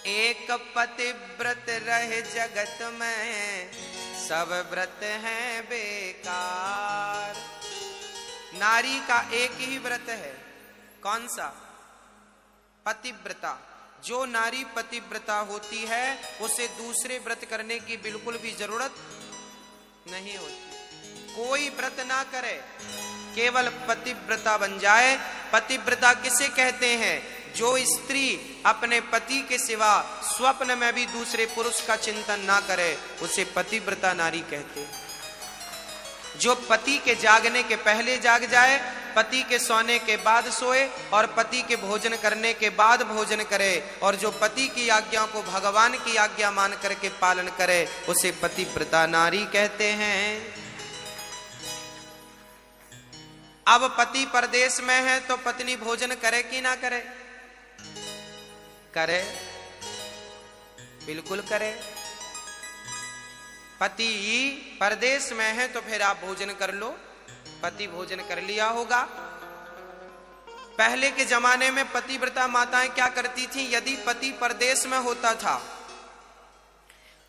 एक पतिव्रत रहे जगत में, सब व्रत हैं बेकार। नारी का एक ही व्रत है, कौन सा? पतिव्रता। जो नारी पतिव्रता होती है उसे दूसरे व्रत करने की बिल्कुल भी जरूरत नहीं होती। कोई व्रत ना करे, केवल पतिव्रता बन जाए। पतिव्रता किसे कहते हैं? जो स्त्री अपने पति के सिवा स्वप्न में भी दूसरे पुरुष का चिंतन ना करे, उसे पतिव्रता नारी कहते हैं। जो पति के जागने के पहले जाग जाए, पति के सोने के बाद सोए और पति के भोजन करने के बाद भोजन करे, और जो पति की आज्ञा को भगवान की आज्ञा मान करके पालन करे, उसे पतिव्रता नारी कहते हैं। अब पति परदेश में है तो पत्नी भोजन करे कि ना करे? करे, बिल्कुल करे। पति परदेश में है तो फिर आप भोजन कर लो। पति भोजन कर लिया होगा। पहले के जमाने में पतिव्रता माताएं क्या करती थी? यदि पति परदेश में होता था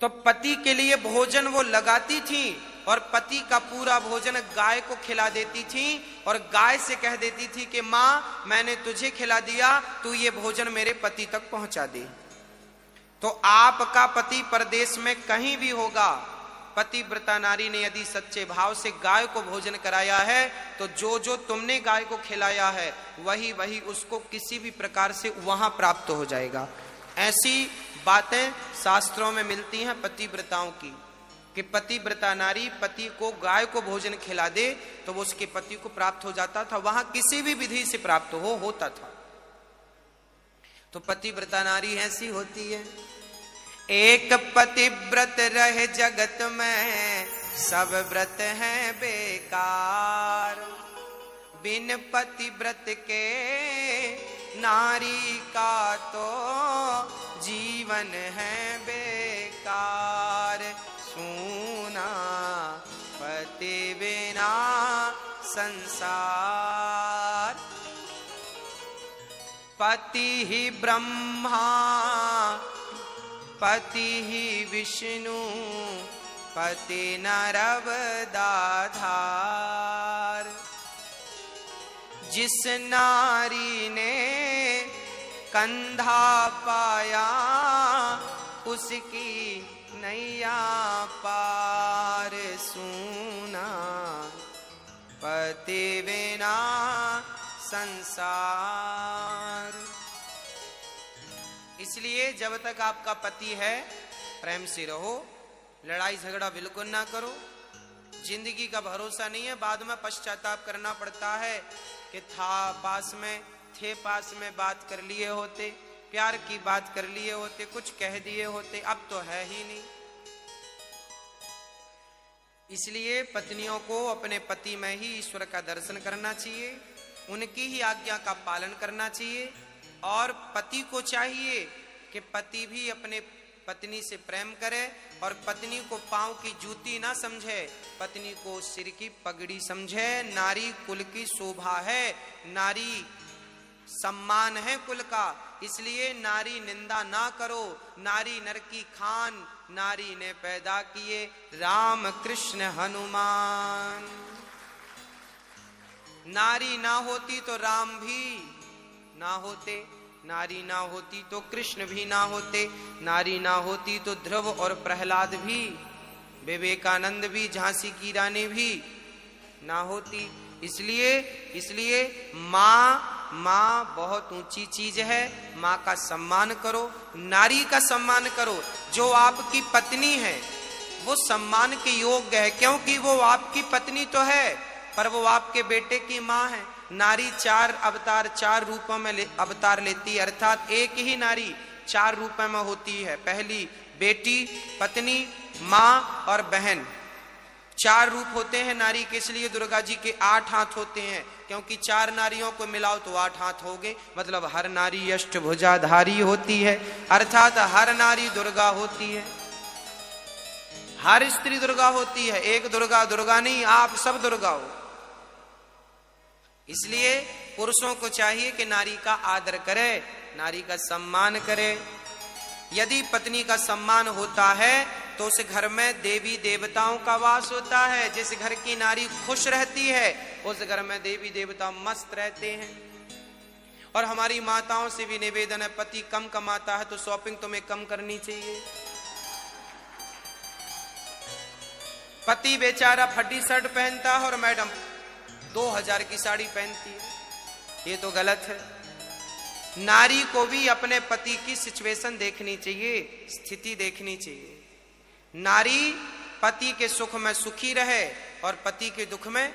तो पति के लिए भोजन वो लगाती थी और पति का पूरा भोजन गाय को खिला देती थी और गाय से कह देती थी कि माँ, मैंने तुझे खिला दिया, तू ये भोजन मेरे पति तक पहुंचा दे। तो आपका पति परदेश में कहीं भी होगा, पतिव्रता नारी ने यदि सच्चे भाव से गाय को भोजन कराया है तो जो जो तुमने गाय को खिलाया है वही वही उसको किसी भी प्रकार से वहां प्राप्त हो जाएगा। ऐसी बातें शास्त्रों में मिलती हैं पतिव्रताओं की, कि पतिव्रता नारी पति को गाय को भोजन खिला दे तो वो उसके पति को प्राप्त हो जाता था, वहां किसी भी विधि से प्राप्त होता था। तो पतिव्रता नारी ऐसी होती है। एक पतिव्रत रहे जगत में, सब व्रत हैं बेकार। बिन पतिव्रत के नारी का तो जीवन है बेकार। सूना पति बिना संसार। पति ही ब्रह्मा, पति ही विष्णु, पति नरवदाधार। जिस नारी ने कंधा पाया, उसकी नैया पार। सूना पति बिना संसार। इसलिए जब तक आपका पति है प्रेम से रहो, लड़ाई झगड़ा बिल्कुल ना करो। जिंदगी का भरोसा नहीं है, बाद में पश्चाताप करना पड़ता है कि पास में बात कर लिए होते, प्यार की बात कर लिए होते, कुछ कह दिए होते, अब तो है ही नहीं। इसलिए पत्नियों को अपने पति में ही ईश्वर का दर्शन करना चाहिए, उनकी ही आज्ञा का पालन करना चाहिए। और पति को चाहिए कि पति भी अपने पत्नी से प्रेम करे और पत्नी को पांव की जूती ना समझे, पत्नी को सिर की पगड़ी समझे। नारी कुल की शोभा है, नारी सम्मान है कुल का, इसलिए नारी निंदा ना करो। नारी नर की खान, नारी ने पैदा किए राम कृष्ण हनुमान। नारी ना होती तो राम भी ना होते, नारी ना होती तो कृष्ण भी ना होते, नारी ना होती तो ध्रुव और प्रहलाद भी, विवेकानंद भी, झांसी की रानी भी ना होती। इसलिए माँ बहुत ऊंची चीज है। माँ का सम्मान करो, नारी का सम्मान करो। जो आपकी पत्नी है वो सम्मान के योग्य है, क्योंकि वो आपकी पत्नी तो है पर वो आपके बेटे की माँ है। नारी 4 अवतार 4 रूपों में अवतार लेती है, अर्थात एक ही नारी 4 रूपों में होती है। पहली बेटी, पत्नी, माँ और बहन, 4 रूप होते हैं नारी के। इसलिए दुर्गा जी के 8 हाथ होते हैं, क्योंकि 4 नारियों को मिलाओ तो 8 हाथ हो गए। मतलब हर नारी अष्टभुजाधारी होती है, अर्थात हर नारी दुर्गा होती है, हर स्त्री दुर्गा होती है। एक दुर्गा दुर्गा नहीं, आप सब दुर्गा हो। इसलिए पुरुषों को चाहिए कि नारी का आदर करे, नारी का सम्मान करे। यदि पत्नी का सम्मान होता है तो उस घर में देवी देवताओं का वास होता है। जिस घर की नारी खुश रहती है उस घर में देवी देवता मस्त रहते हैं। और हमारी माताओं से भी निवेदन है, पति कम कमाता है तो शॉपिंग तुम्हें कम करनी चाहिए। पति बेचारा फटी शर्ट पहनता है और मैडम 2000 की साड़ी पहनती है, ये तो गलत है। नारी को भी अपने पति की सिचुएशन देखनी चाहिए, स्थिति देखनी चाहिए। नारी पति के सुख में सुखी रहे और पति के दुख में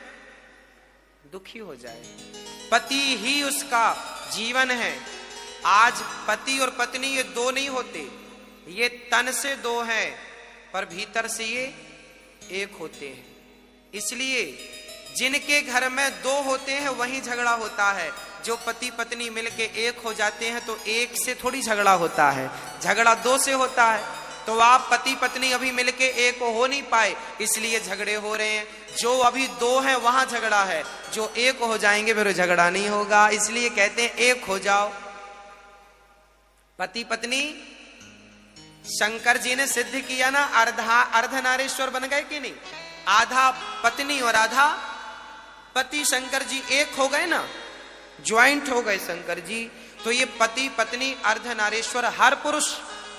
दुखी हो जाए। पति ही उसका जीवन है। आज पति और पत्नी ये दो नहीं होते, ये तन से दो हैं पर भीतर से ये एक होते हैं। इसलिए जिनके घर में दो होते हैं वहीं झगड़ा होता है। जो पति पत्नी मिलके एक हो जाते हैं तो एक से थोड़ी झगड़ा होता है, झगड़ा दो से होता है। तो आप पति पत्नी अभी मिलके एक हो नहीं पाए, इसलिए झगड़े हो रहे हैं। जो अभी दो हैं वहां झगड़ा है, जो एक हो जाएंगे फिर झगड़ा नहीं होगा। इसलिए कहते हैं एक हो जाओ। पति पत्नी शंकर जी ने सिद्ध किया ना, अर्धनारीश्वर बन गए कि नहीं? आधा पत्नी और आधा पति शंकर जी एक हो गए ना, ज्वाइंट हो गए शंकर जी। तो ये पति पत्नी अर्धनारीश्वर, हर पुरुष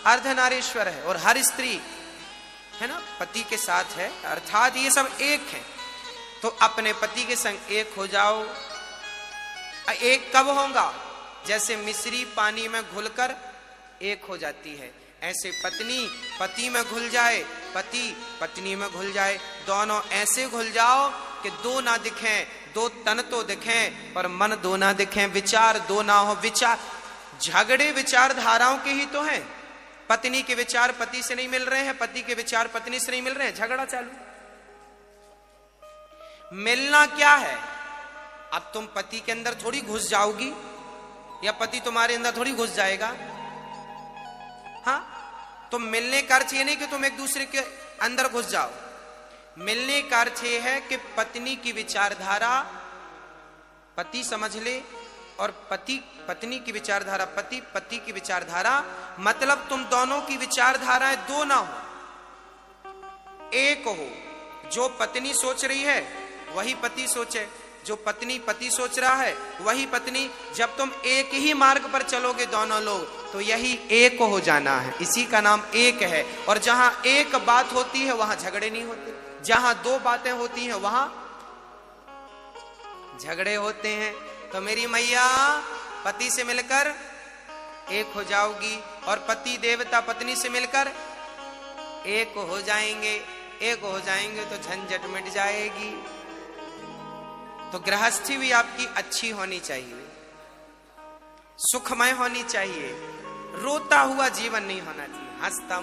अर्धनारीश्वर है और हर स्त्री है ना पति के साथ है, अर्थात ये सब एक है। तो अपने पति के संग एक हो जाओ। एक कब होगा? जैसे मिश्री पानी में घुलकर एक हो जाती है, ऐसे पत्नी पति में घुल जाए, पति पत्नी में घुल जाए। दोनों ऐसे घुल जाओ कि दो ना दिखें, दो तन तो दिखें पर मन दो ना दिखें, विचार दो ना हो। विचार झगड़े विचार धाराओं के ही तो हैं। पत्नी के विचार पति से नहीं मिल रहे हैं, पति के विचार पत्नी से नहीं मिल रहे हैं, झगड़ा चालू। मिलना क्या है? अब तुम पति के अंदर थोड़ी घुस जाओगी या पति तुम्हारे अंदर थोड़ी घुस जाएगा। हाँ, तो मिलने का अर्थ ये नहीं कि तुम एक दूसरे के अंदर घुस जाओ। मिलने का अर्थ ये है कि पत्नी की विचारधारा पति समझ ले और पति पत्नी की विचारधारा पति, पति की विचारधारा, मतलब तुम दोनों की विचारधाराएं दो ना हो, एक हो। जो पत्नी सोच रही है वही पति सोचे, जो पत्नी पति सोच रहा है वही पत्नी। जब तुम एक ही मार्ग पर चलोगे दोनों लोग तो यही एक हो जाना है, इसी का नाम एक है। और जहां एक बात होती है वहां झगड़े नहीं होते, जहां दो बातें होती हैं वहां झगड़े होते हैं। तो मेरी मैया पति से मिलकर एक हो जाओगी और पति देवता पत्नी से मिलकर एक हो जाएंगे। एक हो जाएंगे तो झंझट मिट जाएगी। तो गृहस्थी भी आपकी अच्छी होनी चाहिए, सुखमय होनी चाहिए, रोता हुआ जीवन नहीं होना चाहिए, हंसता